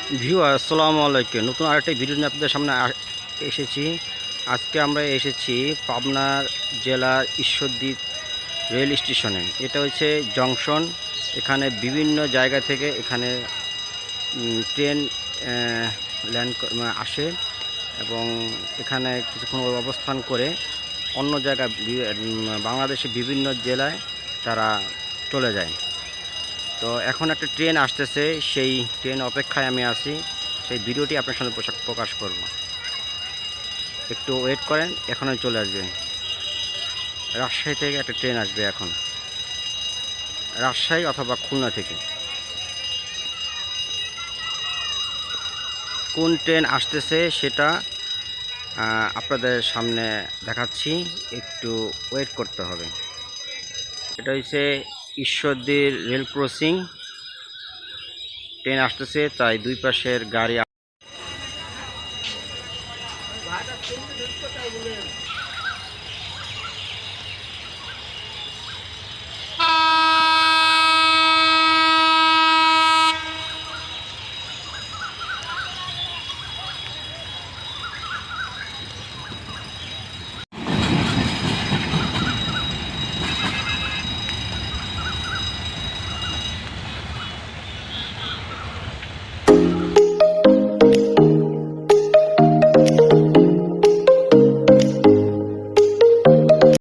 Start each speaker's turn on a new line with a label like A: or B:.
A: আসসালামু আলাইকুম। নতুন আরেকটা ভিডিও নিয়ে আপনাদের সামনে এসেছি। আজকে আমরা এসেছি পাবনার জেলার ঈশ্বরদী রেল স্টেশনে। এটা হচ্ছে জংশন। এখানে বিভিন্ন জায়গা থেকে এখানে ট্রেন ল্যান্ড আসে এবং এখানে কিছুক্ষণ অবস্থান করে অন্য জায়গায় বাংলাদেশের বিভিন্ন জেলায় তারা চলে যায়। তো এখন একটা ট্রেন আসতেছে, সেই ট্রেন অপেক্ষায় আমি আছি। সেই ভিডিওটি আপনার সামনে প্রকাশ করব। একটু ওয়েট করেন, এখনই চলে আসবে। রাজশাহী থেকে একটা ট্রেন আসবে এখন, রাজশাহী অথবা খুলনা থেকে। কোন ট্রেন আসতেছে সেটা আপনাদের সামনে দেখাচ্ছি, একটু ওয়েট করতে হবে। এটা হচ্ছে ঈশ্বরদীর রেল ক্রসিং। ট্রেন আসতেছে, তাই দুই পাশের গাড়ি